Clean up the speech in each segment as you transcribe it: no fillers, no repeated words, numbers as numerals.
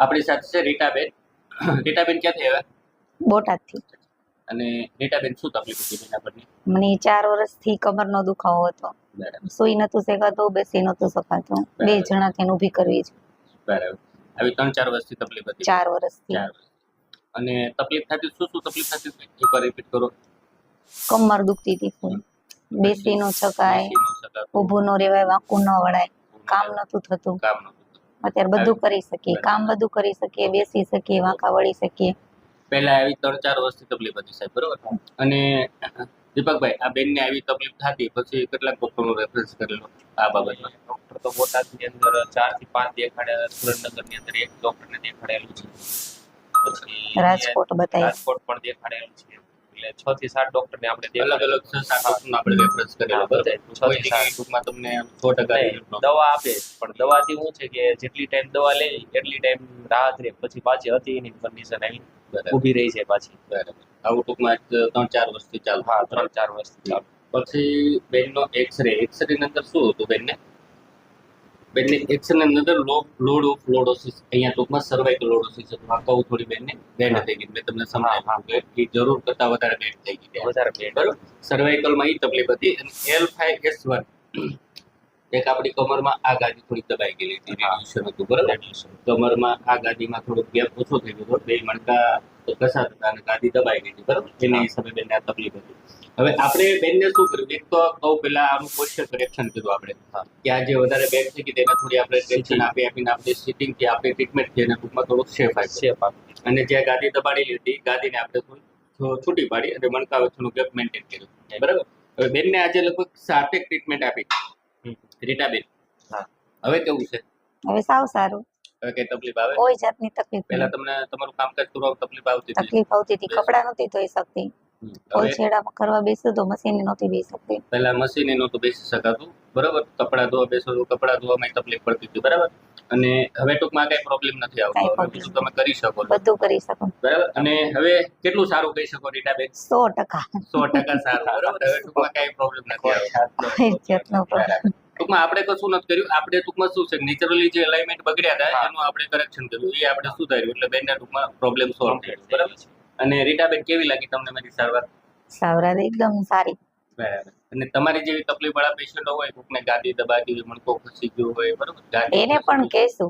આપણી સાથે છે રીટાબેન. રીટાબેન ક્યાંથી આવ્યા? બોટાદથી. અને રીટાબેન શું તકલીફ હતી બેન આપણને? મને 4 વર્ષથી કમરનો દુખાવો હતો. બરાબર. સુઈ નતું શકાતું, બેસી નતું શકાતું. 2 જણા થઈને ઊભી કરવી છે. બરાબર. આવી 3-4 વર્ષથી તકલીફ હતી? 4 વર્ષથી. 4 વર્ષ. અને તકલીફ થતી શું તકલીફ થતી હતી? એકવાર રિપીટ કરો. કમર દુખતી હતી ફૂલ. બેસી ન શકાય, બેસી ન શકાતું. ઊભું ન રહેવાય, વાંકું ન વળાય, કામ નતું થતું. કામ નહોતું થતું. અત્યારે બધું કરી શકીએ, કામ બધું કરી શકીએ, બેસી શકીએ, વાંકા વળી શકીએ. પહેલા આવી 3-4 વર્ષથી તકલીફ હતી સાહેબ, બરોબર? અને દીપકભાઈ, આ બેનને આવી તકલીફ થતી પછી કેટલાક ડોક્ટરનો રેફરન્સ કરેલો આ બાબતમાં? ડોક્ટર તો બોટાદની અંદર 4 થી 5 દેખાડ્યા, સુરેન્દ્રનગરની અંદર એક ડોક્ટરને દેખાડેલું છે, પછી રાજકોટ બતાવ્યું. રાજકોટ પણ દેખાડેલું છે. એટલે 6 થી 7 ડોક્ટરને આપણે અલગ અલગ 6-7 ડોક્ટરનો આપણે રેફરન્સ કરેલો, બરોબર? કોઈ જગ્યાએ ટૂંકમાં તમને 100% દવા આપે, પણ દવાથી શું છે કે જેટલી ટાઈમ દવા લે એટલી ટાઈમ રાહત રહે, પછી પાછી હતી એની કન્ડિશન આવી ઊભી રહી છે પાછી. બરાબર. આવું ટૂંકમાં 3-4 વર્ષથી ચાલુ. હા, 3-4 વર્ષથી ચાલુ. પછી બેનનો એક્સરે ની અંદર શું હતું બેનને એક્સરે ની અંદર લોડ ઓફ લોડોસિસ, અહીંયા ટૂંકમાં સર્વાઇકલ લોડોસિસ હતું. આ કહું થોડી બેનને બેન્ડ થઈ ગઈ, મેં તમને સમજાવ્યું કે જરૂર કરતા વધારે બેન્ડ થઈ ગઈ, વધારે પેટ. બરોબર? સર્વાઇકલમાં એ તકલીફ હતી. અને L5S1 એક આપણી કમરમાં આ ગાદી થોડી દબાઈ ગયેલી હતી, રેડિયેશન હતું, બરોબર? કમરમાં આ ગાદીમાં થોડો ગેપ ઓછો થઈ ગયો, બે મણકા કસા હતા અને ગાદી દબાઈ ગઈ હતી, બરોબર? એની હિસાબે બેનને આ તકલીફ હતી. હવે આપણે બેનને શું કર્યું? એક તો કહું પહેલા આનું પોસ્ચર કરેક્શન કર્યું આપણે, કે આ જે વધારે બેક થઈ ગઈ તેને થોડી આપણે ટેન્શન આપીને આપણે સિટિંગથી આપણે ટ્રીટમેન્ટ થી એને ટૂંકમાં થોડુંક સેફ આપી. અને જે ગાદી દબાડેલી હતી ગાદીને આપણે થોડી છૂટી પાડી અને મણકા વચ્ચેનું ગેપ મેન્ટેન કર્યું, બરાબર? હવે બેનને આજે લગભગ 7 ટ્રીટમેન્ટ આપી રીટાબેન. હા. હવે કેવું છે? હવે સાવ સારું, હવે કઈ તકલીફ આવે? કોઈ જાતની તકલીફ પહેલા નહીં. તમને તમારું કામકાજ કરવા તકલીફ આવતી હતી? તકલીફ આવતી હતી, કપડાં નહોતી ધોઈ શકતી. કોઈ હવે છેડામાં કરવા બેસું તો મશીન નહોતી બેસી શકતી. પહેલા મશીને નહોતું બેસી શકાતું, બરાબર? કપડાં ધોવા બેસો તો કપડાં ધોવામાં તકલીફ પડતી હતી, બરાબર? અને હવે ટૂંકમાં કઈ પ્રોબ્લેમ નથી આવતો, કાંઈ હવે problem બીજું તમે કરી શકો છો, બધું કરી શકું. બરાબર? અને હવે કેટલું સારું કહી શકો રીટાબેન? 100%. 100% સારું, બરાબર? હવે ટૂંકમાં કઈ પ્રોબ્લેમ નથી આવતો. કોઈ જાતનો problem. ટૂંકમાં આપણે કશું નથી કર્યું, આપણે ટૂંકમાં શું છે નેચરલી જે અલાઇનમેન્ટ બગડ્યા હતા એનું આપણે કરેક્શન કર્યું, એ આપણે સુધાર્યું, એટલે બેનના ટૂંકમાં પ્રોબ્લેમ સોલ્વ થઈ ગયો, બરાબર? અને રીટાબેન કેવી લાગી તમને મારી સારવાર? સારવાર એકદમ સારી. બરાબર. અને તમારી જેવી તકલીફ વાળા પેશન્ટો હોય, કોકને ગાદી દબાતી હોય, મણકો ખસી ગયો હોય, બરાબર? ગાદી એને પણ કહેશું.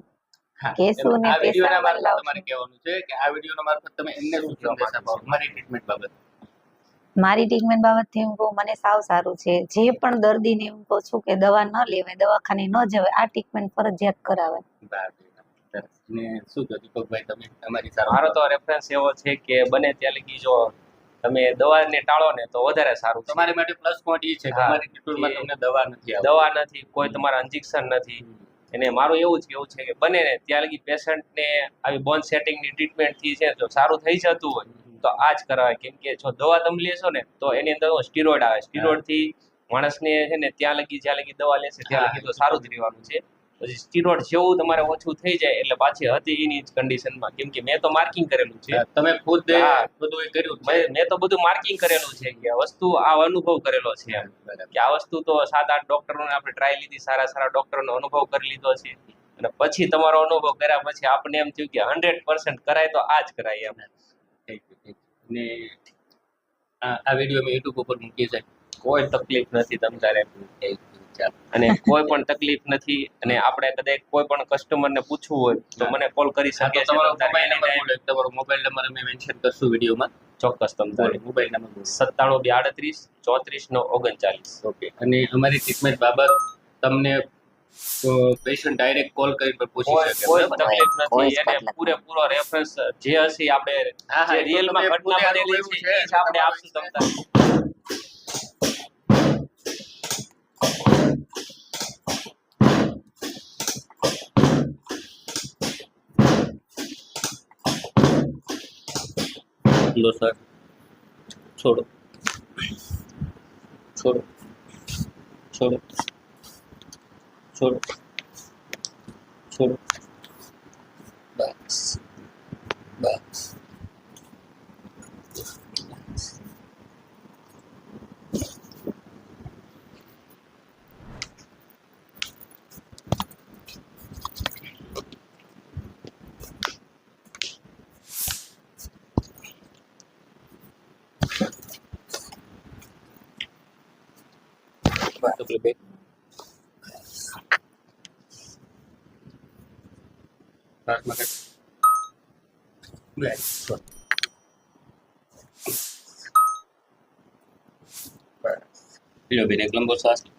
હા, કહેશું ને આ વિડીયોના પેશન્ટ મારફત તમારે કહેવાનું છે કે આ વિડીયોના મારફત તમે એમને શું સંદેશ આપો મારી ટ્રીટમેન્ટ બાબત? મારી ટ્રીટમેન્ટ બાબતથી હું કહું, મને સાવ સારું છે. જે પણ દર્દીને હું કહું છું કે દવા ન લેવાય, દવાખાને ન જવાય, આ ટ્રીટમેન્ટ ફરજિયાત કરાવે. ને શું કહો દીપકભાઈ, તમે તમારી સારવાર? મારો તો રેફરન્સ એવો છે કે બને ત્યાં લગી જો તમે દવાને ટાળો ને તો વધારે સારું છે. તમારી માટે પ્લસ પોઈન્ટ એ છે કે હા, અમારી ટ્રીટમેન્ટમાં તમને દવા નથી આવતી. દવા નથી, કોઈ તમારા ઇન્જેક્શન નથી. અને મારું એવું જ કેવું છે કે બને ને ત્યાં લગી પેશન્ટને આવી બોન સેટિંગની ટ્રીટમેન્ટથી છે જો સારું થઈ જતું હોય તો આ જ કરાવે. કેમ કે જો દવા તમે લેશો ને તો એની અંદર સ્ટીરોઇડ આવે, સ્ટીરોઇડથી માણસને છે ને ત્યાં લગી જ્યાં લગી દવા લેશે ત્યાં લગી તો સારું જ રહેવાનું છે. પછી સ્ટીરોઇડ જેવું તમારે ઓછું થઈ જાય એટલે પાછી હતી એની જ કન્ડિશનમાં. કેમ કે મેં તો માર્કિંગ કરેલું છે. તમે ખુદ હા. બધું એ કર્યું છે? મેં તો બધું માર્કિંગ કરેલું છે કે વસ્તુ આ અનુભવ કરેલો છે એમ. કે આ વસ્તુ તો 7-8 ડોક્ટરોને આપણે ટ્રાય લીધી, સારા ડોક્ટરોનો અનુભવ કરી લીધો છે. અને પછી તમારો અનુભવ કર્યા પછી આપણે એમ થયું કે 100% કરાય તો આ જ કરાય એમ. અને આ વિડીયો મેં યુટ્યુબ ઉપર મૂકી છે. કોઈ તકલીફ નથી તમારે, અને કોઈ પણ તકલીફ નથી. અને આપણે કદાચ કોઈ પણ કસ્ટમરને પૂછવું હોય તો મને કોલ કરી શકે છે. તમારો મોબાઈલ નંબર અમે મેન્શન કરશું વિડીયોમાં. ચોક્કસ તમને મોબાઈલ નંબર 97-38-34-39. ઓકે. અને અમારી ટ્રીટમેન્ટ બાબત તમને પેશન્ટ ડાયરેક્ટ કોલ કરીને પૂછી શકે, કોઈ બરાબર? તકલીફ કોઈ નથી. એને તકલીફ પૂરેપૂરો રેફરન્સ જે હશે આપણે હા, જે એ તો રિયલમાં તમે ઘટના પોતે બનેલી અનુભવ્યું છે એ જ આપણે આપશું તમને. લો સર, છોડો છોડો છોડો છોડો છોડો. બસ બસ. તકલીફ બે શ્વાસમાં કર. બસ, છોડ. લો બેન, એક લંબો શ્વાસ લો.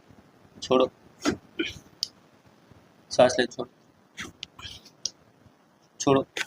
છોડો. શ્વાસ લે, છોડો. છોડો.